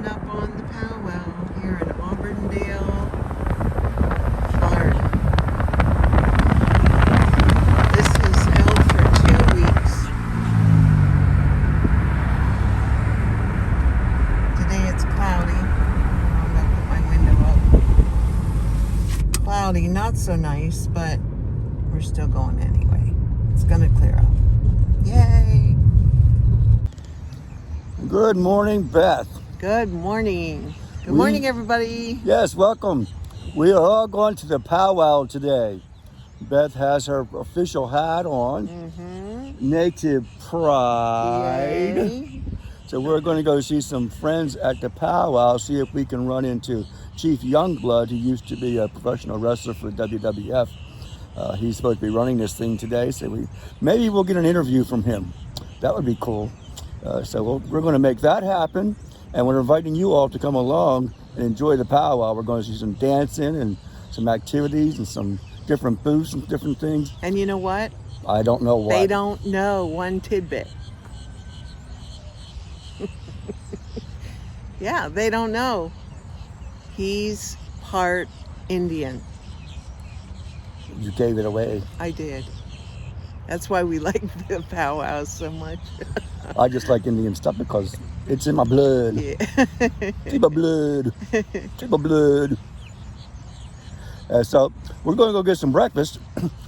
up on the Pow Wow here in Auburndale, Florida. This is held for 2 weeks. Today it's cloudy. I'm going to put my window up. Cloudy, not so nice, but we're still going anyway. It's going to clear up. Yay! Good morning, Beth. Good morning. Good morning, everybody. Yes, welcome. We are all going to the Pow Wow today. Beth has her official hat on. Native Pride. Yay. So we're going to go see some friends at the Pow Wow, see if we can run into Chief Youngblood, who used to be a professional wrestler for WWF. He's supposed to be running this thing today, so maybe we'll get an interview from him. That would be cool. So we're going to make that happen, and we're inviting you all to come along and enjoy the Pow Wow. We're going to see some dancing and some activities and some different booths and different things. And you know what? I don't know what. They don't know one tidbit. Yeah, they don't know. He's part Indian. You gave it away. I did. That's why we like the Pow Wow so much. I just like Indian stuff because it's in my blood. Yeah. It's in my blood. It's in my blood. So we're going to go get some breakfast.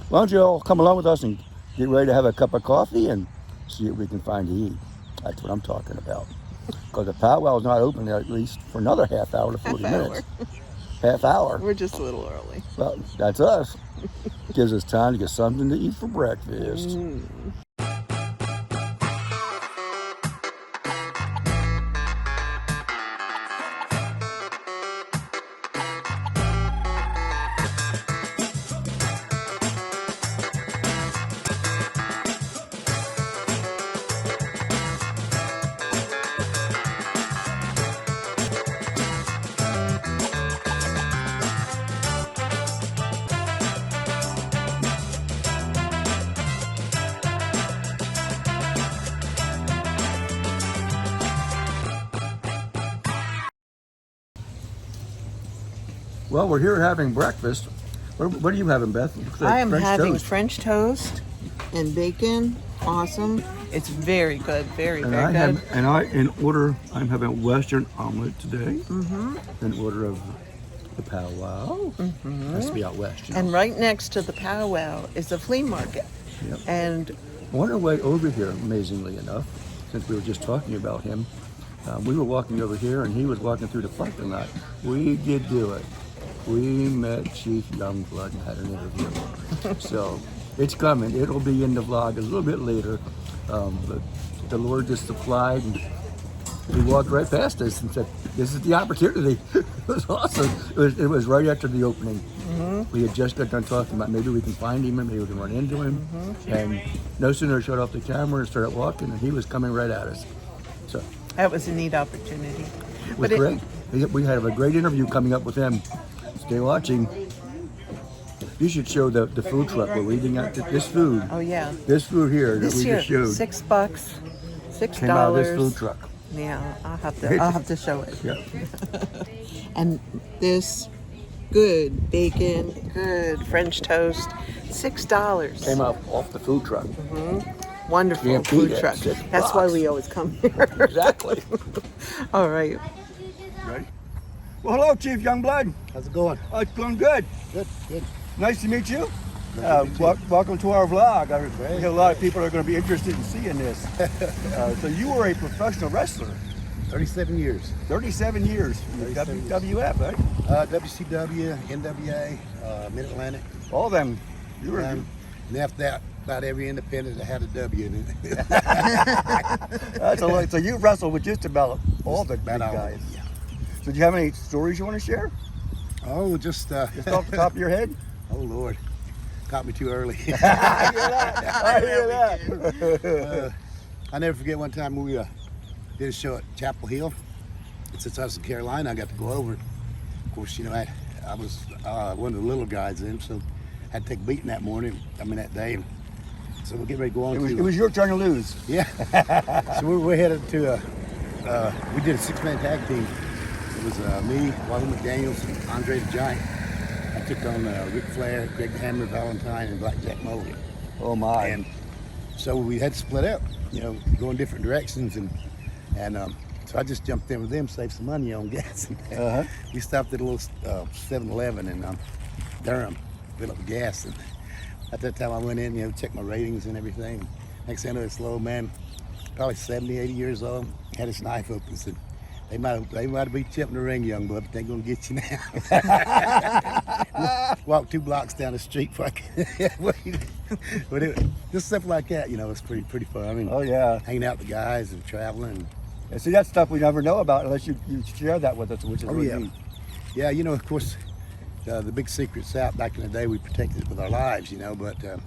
Why don't you all come along with us and get ready to have a cup of coffee and see what we can find to eat. That's what I'm talking about. Because the Pow Wow is not open at least for another half hour to 40 minutes. Half hour. We're just a little early. Well, that's us. Gives us time to get something to eat for breakfast. Well, we're here having breakfast. What are you having, Beth? I am French having toast. French toast and bacon. Awesome. It's very good. Very, And very good. I'm having Western omelet today. In order of the Pow Wow. Has to be out west. You know? And right next to the Pow Wow is a flea market. Yep. And On our way over here, amazingly enough, since we were just talking about him, we were walking over here and he was walking through the parking lot. We did do it. We met Chief Youngblood and had an interview. So it's coming. It'll be in the vlog a little bit later. But the Lord just supplied, and he walked right past us and said, "This is the opportunity." It was awesome. It was right after the opening. We had just got done talking about maybe we can find him and maybe we can run into him. And no sooner shut off the camera and started walking, and he was coming right at us. So that was a neat opportunity. it was great. We had a great interview coming up with him. Stay watching. You should show the food truck we're eating at. This food. Oh yeah. This food here that This we here, just showed $6. $6. came out of this food truck. Yeah, I'll have to show it. Yeah. And this good bacon, good French toast, $6. Came out off the food truck. Wonderful Can't beat food it. truck. $6. That's why we always come here. Exactly. All right. Ready? Well, hello, Chief Youngblood. How's it going? Oh, it's going good. Good, good. Nice to meet you. Nice to meet you. Welcome to our vlog. I Great. think a lot of people are going to be interested in seeing this. So you were a professional wrestler. 37 years. 37 years. 37 WWF, right? WCW, NWA, Mid-Atlantic. All them. You were. And after that, about every independent that had a W in it. That's a lot. So you wrestled with just about all the big About all of guys. them, yeah. So do you have any stories you want to share? Oh, just Just off the top of your head? oh Lord, caught me too early. I hear that. I never forget one time we did a show at Chapel Hill. Since I was in Carolina, I got to go over. Of course, you know, I was one of the little guys then, so I had to take a beating that morning. I mean that day. So we're getting ready to go on It was your turn to lose. Yeah. So we're headed to we did a 6-man tag team It was me, Wally McDaniels, and Andre the Giant. I took on Ric Flair, Greg the Hammer Valentine, and Blackjack Mulligan. Oh my! And so we had to split up, go in different directions, and so I just jumped in with them, saved some money on gas. We stopped at a little 7-Eleven in Durham, fill up the gas, and at that time I went in, checked my ratings and everything. Next thing I know, this little man, probably 70, 80 years old, had his knife open and said, they might have beat you up in the ring, young blood, but they ain't gonna get you now. Walked 2 blocks down the street before I could. But just stuff like that, it's pretty fun. I mean, Oh yeah. hanging out with the guys and traveling. And see, that's stuff we never know about unless you share that with us, which is really yeah. neat. Yeah, of course, the big secret's out. Back in the day, we protected it with our lives, but I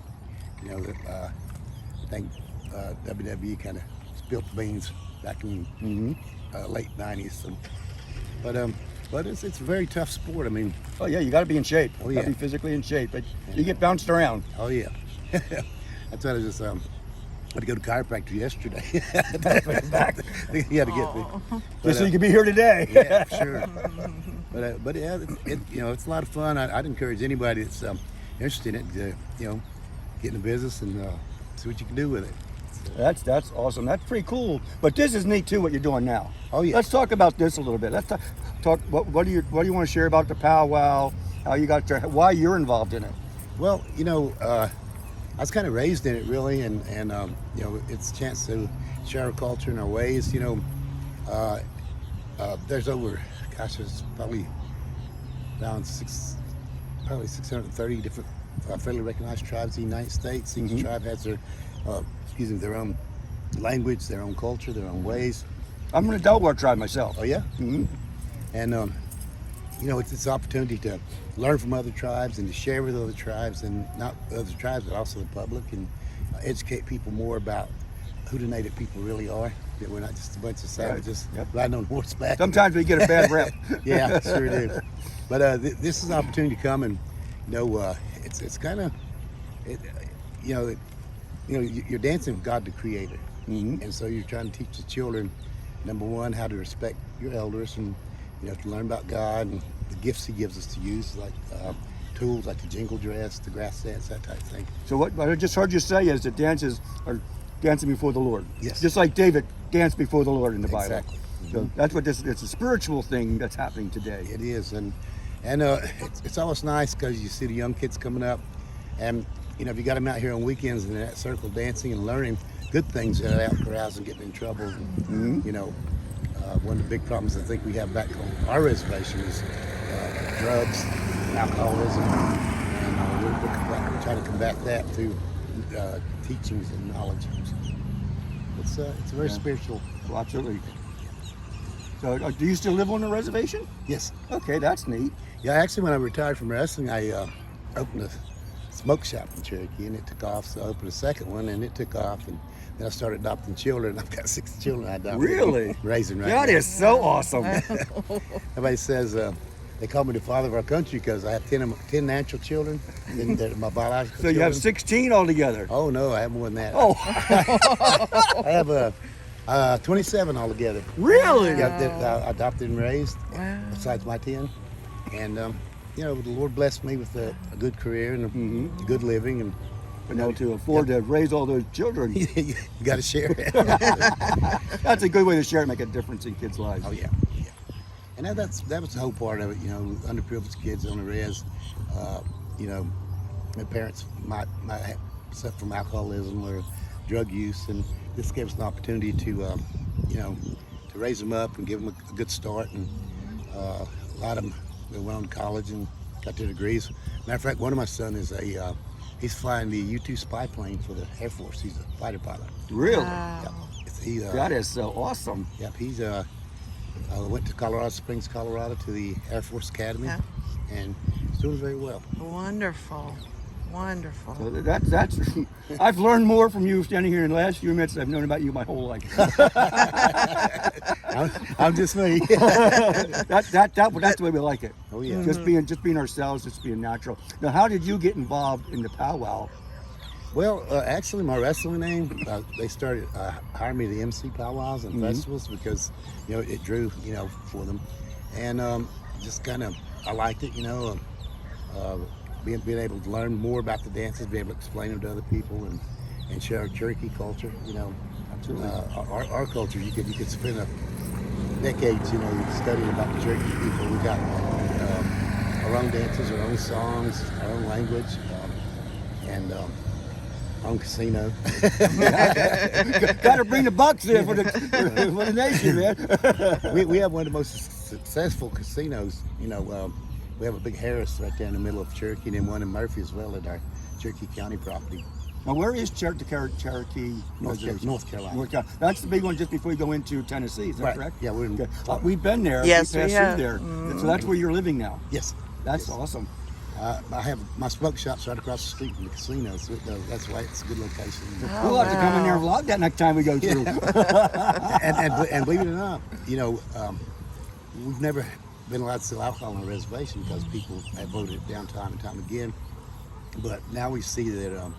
think WWE kind of spilled the beans back in late '90s. So, but it's a very tough sport. I mean, Oh yeah, you got to be in shape. Oh, You got to yeah. be physically in shape, but you get bounced around. oh yeah. That's why I just had to go to chiropractor yesterday. He had to get me. Just so you can be here today. Yeah, for sure. But yeah, it's a lot of fun. I'd encourage anybody that's interested in it to get in the business and see what you can do with it. That's awesome. That's pretty cool. But this is neat too. What you're doing now. Oh yeah. Let's talk about this a little bit. Let's talk. What do you want to share about the Pow Wow? How you got why you're involved in it? Well, I was kind of raised in it really, and it's a chance to share our culture and our ways. There's there's probably around 630 different federally recognized tribes in the United States. Each tribe has their own language, their own culture, their own ways. I'm from the Delaware tribe myself. Oh yeah. And it's an opportunity to learn from other tribes and to share with other tribes, and not other tribes, but also the public, and educate people more about who the Native people really are. That we're not just a bunch of savages riding on horseback. Sometimes we get a bad rep. Yeah, sure do. But this is an opportunity to come and it's kind of you're dancing with God the Creator, and so you're trying to teach the children, number one, how to respect your elders, and to learn about God and the gifts He gives us to use, like tools like the jingle dress, the grass dance, that type of thing. So what I just heard you say is that dances are dancing before the Lord. Yes. Just like David danced before the Lord in the Bible. Exactly. So that's what it's a spiritual thing that's happening today. It is, and it's always nice because you see the young kids coming up, and if you got them out here on weekends in that circle dancing and learning good things, that out carousing, getting in trouble. One of the big problems I think we have back on our reservation is drugs, alcoholism, and we're trying to combat that through teachings and knowledge. It's a very spiritual. Well, absolutely. So do you still live on the reservation? Yes. Okay, that's neat. Yeah, actually, when I retired from wrestling, I opened a smoke shop in Cherokee, and it took off. So I opened a second one, and it took off. And then I started adopting children. I've got 6 children I adopted. Really? Raising right That now. is so awesome. Everybody says they call me the father of our country because I have 10 natural children, and they're my biological So you children. have 16 altogether. Oh no, I have more than that. Oh, I have 27 altogether. really? Yeah, that I adopted and raised, Wow. besides my 10. And the Lord blessed me with a good career and a good living, and But to afford to raise all those children, you got to share it. that's a good way to share it, make a difference in kids' lives. Oh yeah. And that was the whole part of it. Underprivileged kids on the res. My parents might suffer from alcoholism or drug use, and this gave us an opportunity to to raise them up and give them a good start. And a lot of them went on to college and got their degrees. Matter of fact, one of my sons is he's flying the U-2 spy plane for the Air Force. He's a fighter pilot. Really? Wow. That is so awesome. Yep, he's went to Colorado Springs, Colorado, to the Air Force Academy, Yeah. and he's doing very well. Wonderful. Wonderful. So that's I've learned more from you standing here in the last few minutes than I've known about you my whole life. I'm just me. That's the way we like it. Oh yeah. Just being ourselves, just being natural. Now, how did you get involved in the Pow Wow? Well, actually, my wrestling name, they started hiring me to MC powwows and festivals because, it drew, for them. and just kind of I liked it, being able to learn more about the dances, be able to explain them to other people, and share our Cherokee culture. Absolutely. Our culture. You could spend decades, studying about the Cherokee people. We got our own dances, our own songs, our own language, and our own casino. Got to bring the bucks in for the nation, man. We have one of the most successful casinos. We have a big Harris right there in the middle of Cherokee, and then one in Murphy as well at our Cherokee County property. Now, where is Cherokee? North Carolina. North Carolina. That's the big one just before you go into Tennessee. Is that Right. correct? Yeah, we're in. Okay. We've been there. Yes, we passed we have. through there. So that's where you're living now. Yes. That's Yes. awesome. I have my smoke shop's right across the street from the casino, so that's why it's a good location. We'll have to come in there and vlog that next time we go through. and believe it or not, we've never been allowed to sell alcohol on a reservation because people have voted it down time and time again. But now we see that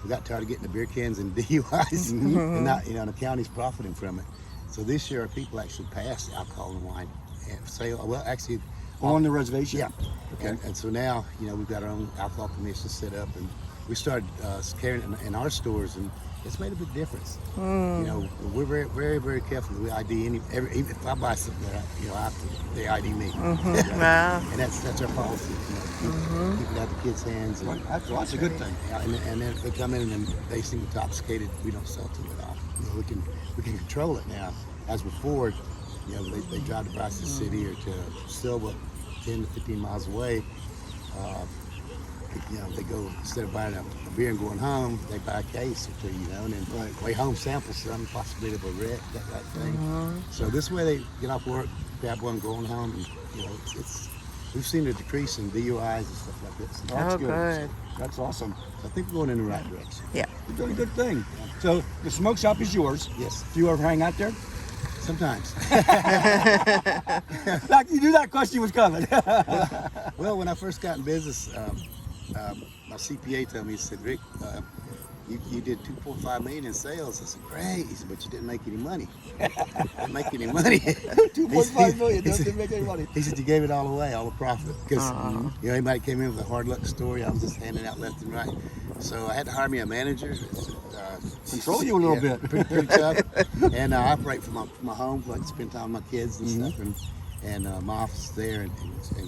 we got tired of getting the beer cans and DUIs, and not, the county's profiting from it. So this year, our people actually passed alcohol and wine and sale. Well, actually, On the reservation? yeah. Okay. And so now, we've got our own alcohol commission set up, and we started carrying it in our stores, and it's made a big difference. We're very, very, very careful. We ID even if I buy something, I have to, they ID me. Wow. And that's our policy. Keep it out the kids' hands. And, That's a good thing. and then if they come in and they seem intoxicated, we don't sell to them at all. We can control it now. As before, they drive to Bryson City or to Silva, 10 to 15 miles away. They go, instead of buying a beer and going home, they buy a case or two, and then way home sample some, possibly of a red, that thing. So this way they get off work, grab one going home, and we've seen a decrease in DUIs and stuff like this. That's Oh, good. good. That's awesome. So I think we're going in the right direction. Yeah. You're doing a good thing. So the smoke shop is yours. Yes, Do you ever hang out there? sometimes. You knew that question was coming. Well, when I first got in business, my CPA told me, he said, Rick, you did $2.5 million in sales. I said, great. He said, but you didn't make any money. Didn't make any money. $2.5 million doesn't make any money. He said, you gave it all away, all the profit. Because anybody came in with a hard luck story, I was just handing out left and right. So I had to hire me a manager. Control you a little bit. Pretty tough. And I operate from my home, like spend time with my kids and stuff. And my office is there, and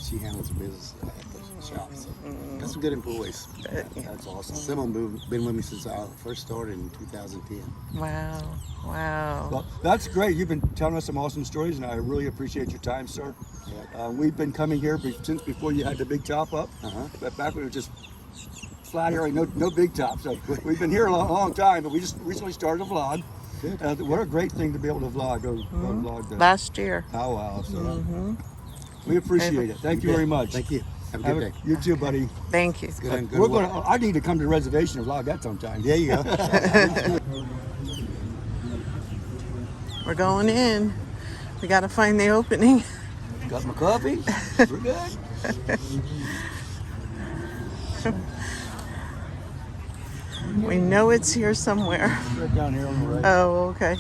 she handles the business at the shop. So got some good employees. That's awesome. Some of them have been with me since I first started in 2010. Wow. Wow. Well, that's great. You've been telling us some awesome stories, and I really appreciate your time, sir. We've been coming here since before you had the big top up. But back when it was just flat area, no big top. So we've been here a long time, but we just recently started a vlog. What a great thing to be able to vlog. Go vlog the Last year. Pow Wow. So we appreciate it. Thank you very much. Thank you. Have a good day. You too, buddy. Thank you. Good We're work. going. I need to come to the reservation and vlog that sometime. There you go. We're going in. We got to find the opening. Got my coffee. We're good. We know it's here somewhere. Right down here on the right. Oh, okay.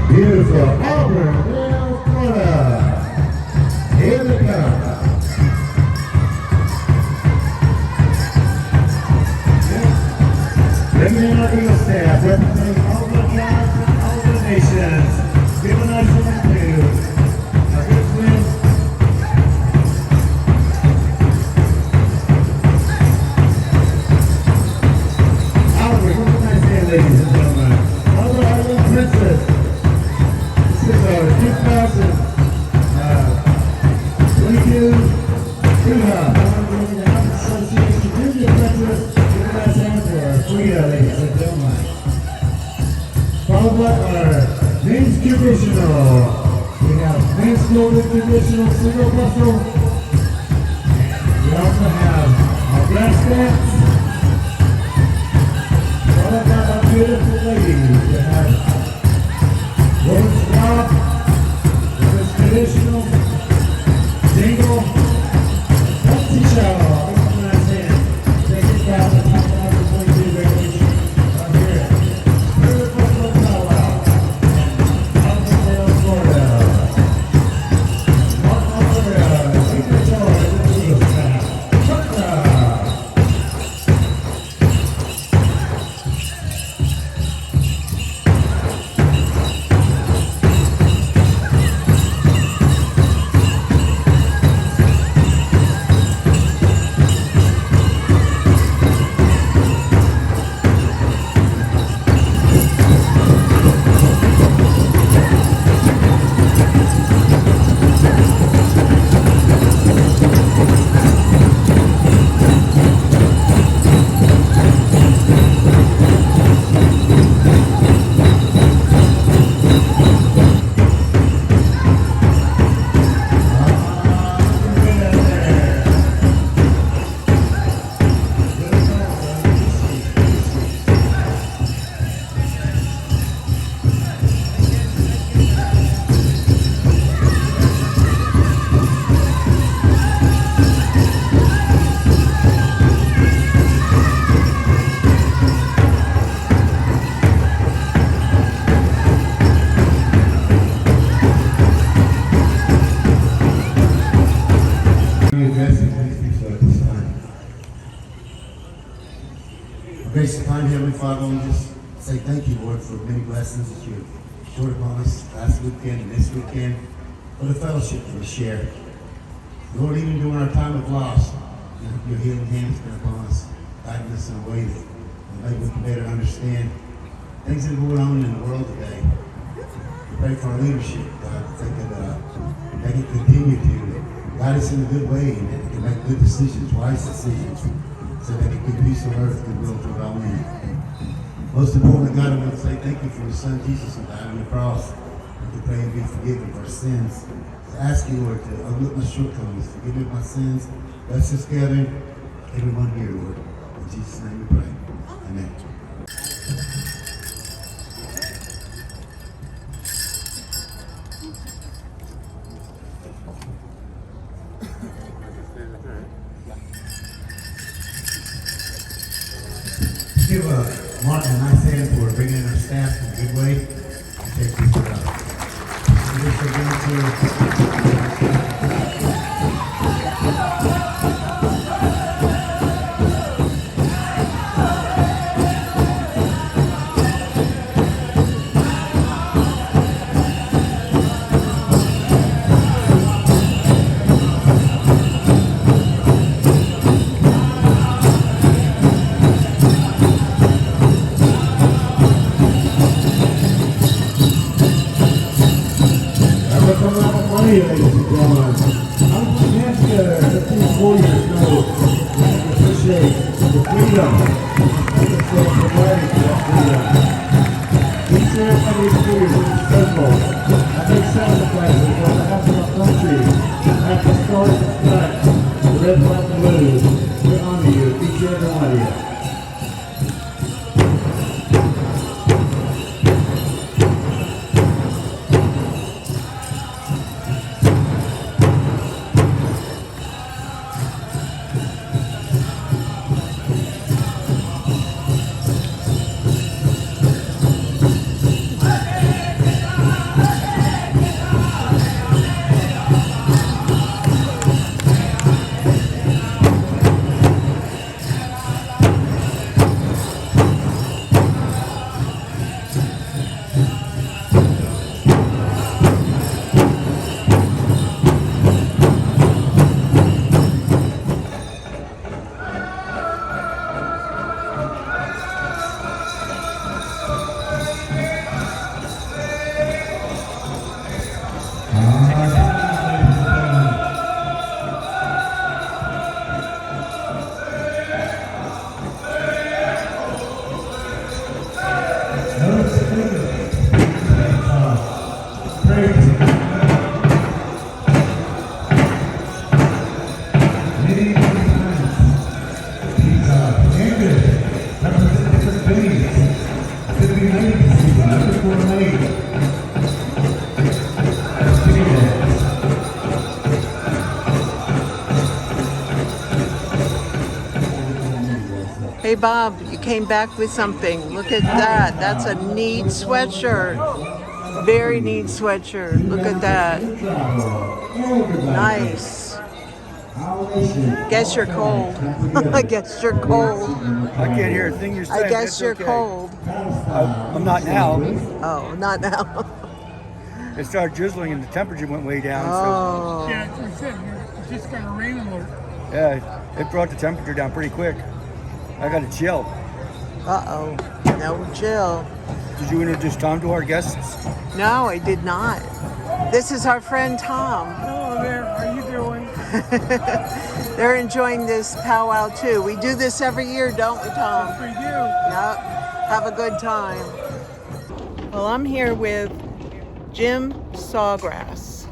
Beautiful Auburndale, Florida. Here they come. staff representing all the tribes and all the nations. Give a nice hand to our good friend. Albert, give a nice hand, ladies and gentlemen. Albert, our little princess. This is our 2022 Association Junior Princess. Give a nice hand for our Frida, ladies and gentlemen. Followed by our men's traditional. We have men's golden traditional single bustle. We also have our brass dance. Followed by our beautiful ladies. We have women's rock, women's traditional, single, sexy show. Give a nice hand. Take it down to 2022 graduation. Right here. Beautiful Pow Wow. Auburndale, Florida. Gracious, kind Heavenly Father, we just say thank you, Lord, for many blessings that you poured upon us last weekend and this weekend, for the fellowship that we share. Lord, even during our time of loss, your healing hand has been upon us, guiding us in a way that maybe we can better understand things that are going on in the world today. We pray for our leadership, God, pray that they can continue to guide us in a good way and that they can make good decisions, wise decisions, so that it can peace on earth, goodwill toward all men. Most importantly, God, I want to say thank you for your Son, Jesus, who died on the cross. And to pray and be forgiven for our sins. To ask you, Lord, to overlook my shortcomings, forgive me my sins. Bless this gathering, everyone here, Lord. In Jesus' name we pray. Amen. Give Martin a nice hand for bringing in our staff in a good way. Take people out. Ladies and gentlemen, I'm going to ask the two warriors know that we appreciate the freedom and the providing for that freedom. Each and every warrior in this circle, I make sacrifices on behalf of our country, at the stars and stripes, the red, white, and blue. We honor you, each and every one of you. Hey Bob, you came back with something. Look at that. That's a neat sweatshirt. Very neat sweatshirt. Look at that. Nice. Guess you're cold. I guess you're cold. I can't hear a thing you're saying. I guess you're cold. I'm not now. Oh, not now. It started drizzling and the temperature went way down. Oh. Yeah, that's what I said. It's just got a rain alert. So yeah, it brought the temperature down pretty quick. I got to chill. Uh-oh. No chill. Did you introduce Tom to our guests? No, I did not. This is our friend Tom. Hello there. How you doing? They're enjoying this powwow too. We do this every year, don't we, Tom? For you. Yep. Have a good time. Well, I'm here with Jim Sawgrass.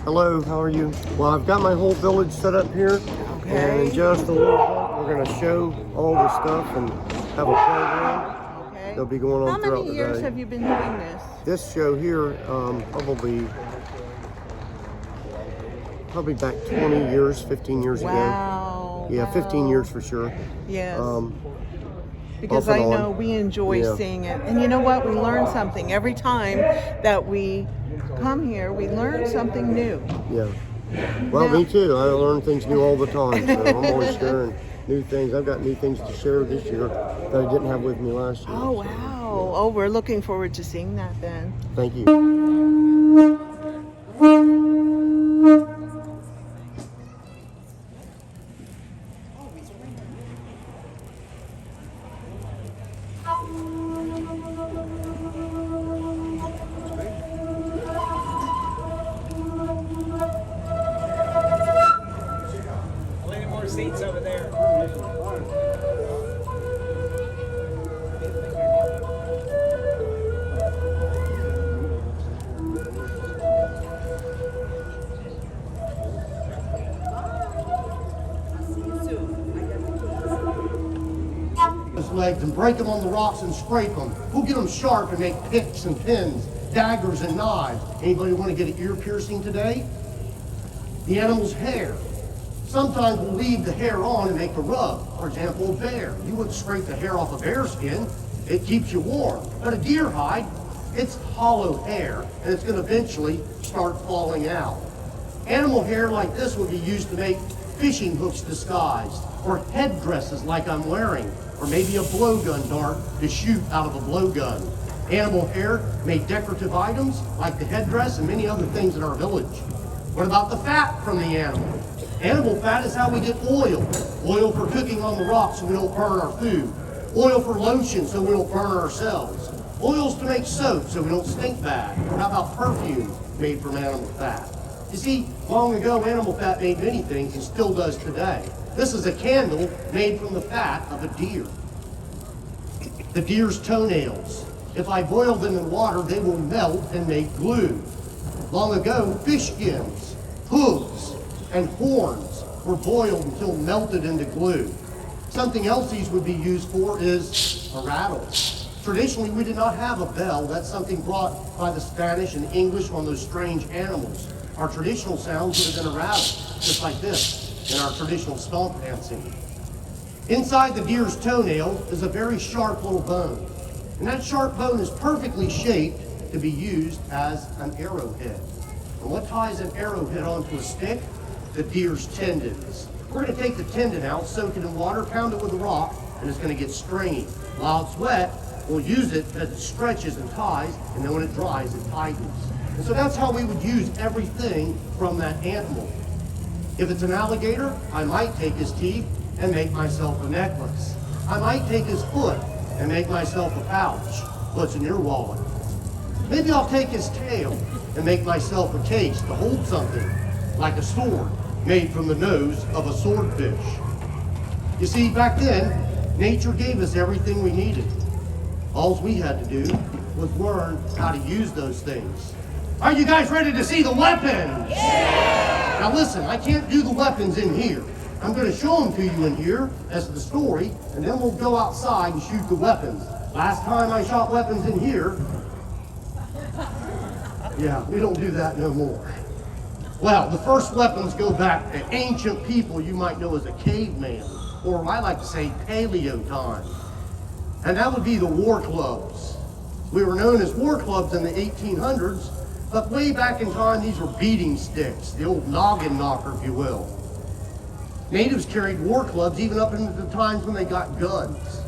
Hello, how are you? Well, I've got my whole village set up here. Okay. And in just a little bit, we're going to show all the stuff and have a program. Okay. They'll be going on How throughout many the years day. have you been doing this? This show here, probably back 20 years, 15 years Wow. ago. Yeah, 15 years for sure. Yes. off Because and I on. know we enjoy Yeah. seeing it. And you know what? We learn something. Every time that we come here, we learn something new. Yeah. Well, Now- me too. I learn things new all the time. So I'm always sharing new things. I've got new things to share this year that I didn't have with me last year. Oh, wow. Oh, we're looking forward to seeing that then. Thank you. More seats over there. His legs and break them on the rocks and scrape them. We'll get them sharp and make picks and pins, daggers and knives. Anybody want to get an ear piercing today? The animal's hair. Sometimes we'll leave the hair on and make a rug. For example, a bear. You wouldn't scrape the hair off a bear skin. It keeps you warm. But a deer hide, it's hollow hair, and it's going to eventually start falling out. Animal hair like this would be used to make fishing hooks disguised, or headdresses like I'm wearing, or maybe a blowgun dart to shoot out of a blowgun. Animal hair made decorative items like the headdress and many other things in our village. What about the fat from the animal? Animal fat is how we get oil. Oil for cooking on the rocks so we don't burn our food. Oil for lotion so we don't burn ourselves. Oils to make soap so we don't stink bad. Or how about perfume made from animal fat? You see, long ago animal fat made many things and still does today. This is a candle made from the fat of a deer. The deer's toenails. If I boil them in water, they will melt and make glue. Long ago, fish skins, hooves, and horns were boiled until melted into glue. Something else these would be used for is a rattle. Traditionally, we did not have a bell. That's something brought by the Spanish and English on those strange animals. Our traditional sounds would have been a rattle, just like this, in our traditional stomp dancing. Inside the deer's toenail is a very sharp little bone. And that sharp bone is perfectly shaped to be used as an arrowhead. And what ties an arrowhead onto a stick? The deer's tendons. We're going to take the tendon out, soak it in water, pound it with a rock, and it's going to get stringy. While it's wet, we'll use it as it stretches and ties, and then when it dries, it tightens. And so that's how we would use everything from that animal. If it's an alligator, I might take his teeth and make myself a necklace. I might take his foot and make myself a pouch. What's in your wallet? Maybe I'll take his tail and make myself a case to hold something, like a sword made from the nose of a swordfish. You see, back then, nature gave us everything we needed. All we had to do was learn how to use those things. Are you guys ready to see the weapons? Yeah! Now listen, I can't do the weapons in here. I'm going to show them to you in here as the story, and then we'll go outside and shoot the weapons. Last time I shot weapons in here, yeah, we don't do that no more. Well, the first weapons go back to ancient people you might know as a caveman. or I like to say paleo time. And that would be the war clubs. We were known as war clubs in the 1800s, but way back in time, these were beating sticks, the old noggin knocker, if you will. Natives carried war clubs even up into the times when they got guns,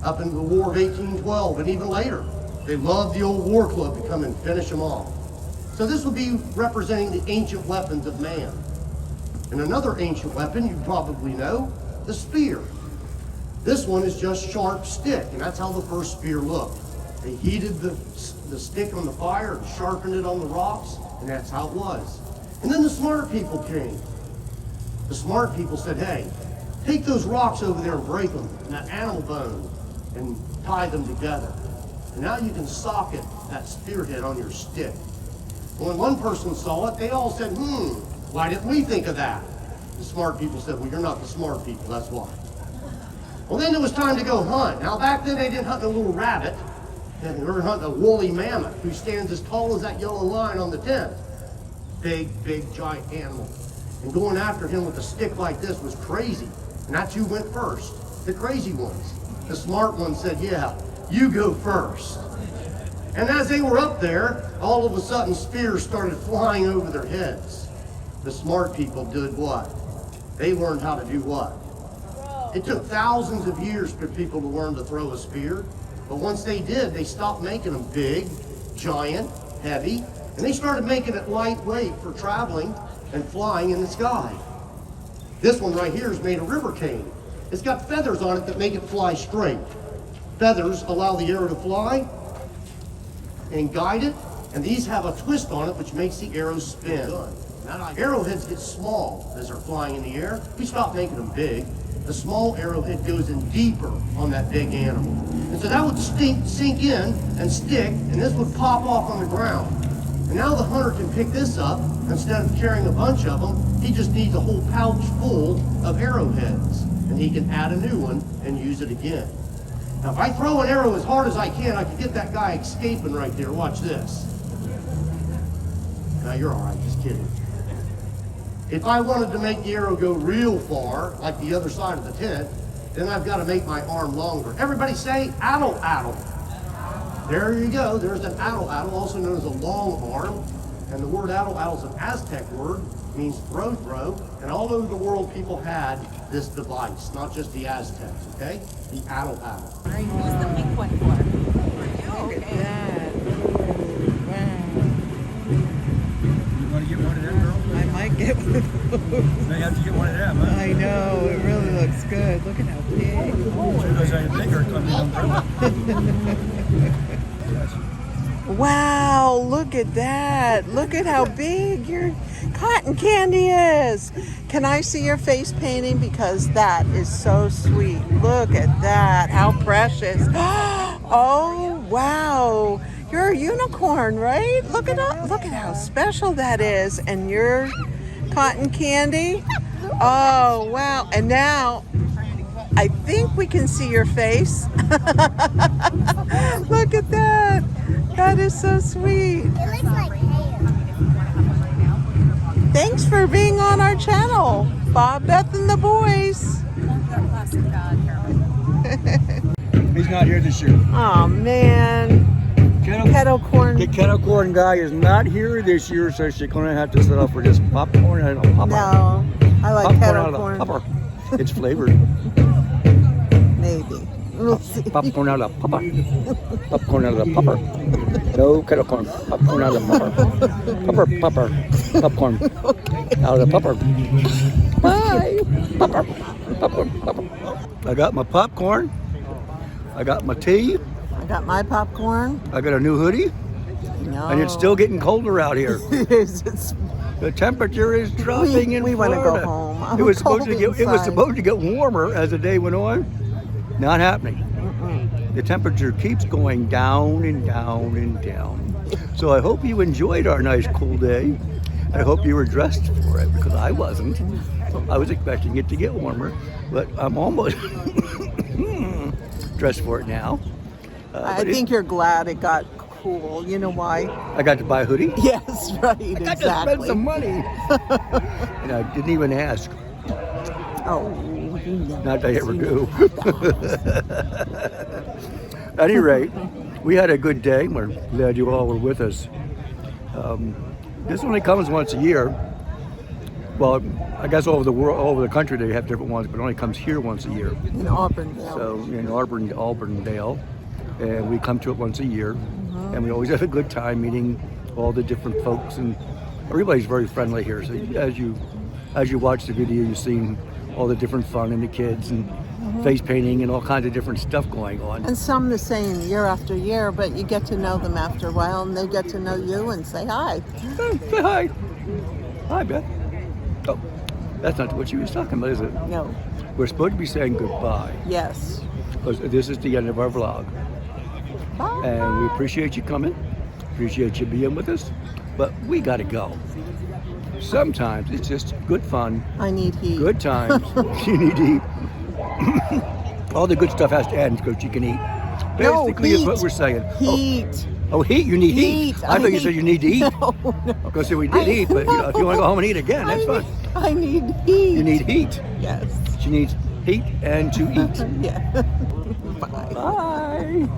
up into the War of 1812 and even later. They loved the old war club to come and finish them off. So this would be representing the ancient weapons of man. And another ancient weapon you probably know, the spear. This one is just sharp stick, and that's how the first spear looked. They heated the stick on the fire and sharpened it on the rocks, and that's how it was. And then the smart people came. The smart people said, hey, take those rocks over there and break them, and that animal bone, and tie them together. And now you can socket that spearhead on your stick. When one person saw it, they all said, why didn't we think of that? The smart people said, well, you're not the smart people, that's why. Well, then it was time to go hunt. Now, back then they didn't hunt a little rabbit. They were hunting a woolly mammoth who stands as tall as that yellow line on the tent. Big, big, giant animal. And going after him with a stick like this was crazy. And that's who went first, the crazy ones. The smart ones said, yeah, you go first. And as they were up there, all of a sudden spears started flying over their heads. The smart people did what? They learned how to do what? It took thousands of years for people to learn to throw a spear. But once they did, they stopped making them big, giant, heavy, and they started making it lightweight for traveling and flying in the sky. This one right here is made of river cane. It's got feathers on it that make it fly straight. Feathers allow the arrow to fly and guide it, and these have a twist on it which makes the arrow spin. Arrowheads get small as they're flying in the air. We stop making them big. The small arrowhead goes in deeper on that big animal. And so that would sink in and stick, and this would pop off on the ground. And now the hunter can pick this up. Instead of carrying a bunch of them, he just needs a whole pouch full of arrowheads. And he can add a new one and use it again. Now if I throw an arrow as hard as I can get that guy escaping right there. Watch this. Now you're all right, just kidding. If I wanted to make the arrow go real far, like the other side of the tent, then I've got to make my arm longer. Everybody say, addle, addle. There you go, there's an addle, addle, also known as a long arm. And the word addle, addle is an Aztec word, means throw, throw. And all over the world, people had this device, not just the Aztecs, okay? The addle, addle. Who's the pink one for? Look at that. You want to get one of them, girl? I might get one of those. May have to get one of them, huh? I know, it really looks good. Look at how big. Sure those ain't bigger coming Wow, look at that. Look at how big your cotton candy is. Can I see your face painting? Because that is so sweet. Look at that. How precious. Oh, wow. You're a unicorn, right? Look at how special that is. And your cotton candy. Oh, wow. And now I think we can see your face. Look at that. That is so sweet. It looks like hair. Thanks for being on our channel, Bob, Beth, and the boys. He's not here this year. Oh man, kettle corn. The kettle corn guy is not here this year, so she's gonna have to settle for just popcorn and a popper. No, I like Popcorn kettle out of corn. the popper. It's flavored. Maybe. We'll see. Popcorn out of the popper. Popcorn out of the popper. No kettle corn. Popcorn out of the popper. Popper. Popcorn. Out of the popper. Bye. Popper. Popcorn. I got my popcorn. I got my tea. I got my popcorn. I got a new hoodie. No. And it's still getting colder out here. It's, The temperature is dropping in we want to Florida. go home. It was supposed to cold get. It was inside. supposed to get warmer as the day went on. Not happening. The temperature keeps going down and down and down. So I hope you enjoyed our nice cool day. I hope you were dressed for it because I wasn't. I was expecting it to get warmer, but I'm almost dressed for it now. I think you're glad it got cool. You know why? I got to buy a hoodie. Yes, right. I got exactly. to spend some money. And I didn't even ask. Oh, you never Not that I ever seen do. it. At any rate, we had a good day. We're glad you all were with us. This only comes once a year. Well, I guess all over the world, all over the country, they have different ones, but it only comes here once a year. In Auburndale. So in Auburndale, and we come to it once a year, and we always have a good time meeting all the different folks, and everybody's very friendly here. So as you watch the video, you've seen all the different fun and the kids and face painting and all kinds of different stuff going on. And some the same year after year, but you get to know them after a while, and they get to know you and say hi. Hey, say hi. Hi, Beth. Oh, that's not what she was talking about, is it? No. We're supposed to be saying goodbye, Yes. because this is the end of our vlog. Bye. And we appreciate you coming, appreciate you being with us, but we gotta go. Sometimes it's just good fun, I need heat. good times. You need to eat. All the good stuff has to end because you can eat. No, Basically, is what heat. we're saying. Heat. Oh, heat? You need heat? Heat. I thought you said you need to eat. No, no. Because we did eat, but you know, if you want to go home and eat again, that's fine. I need heat. You need heat. Yes. She needs heat and to eat. Yeah. Bye. Bye.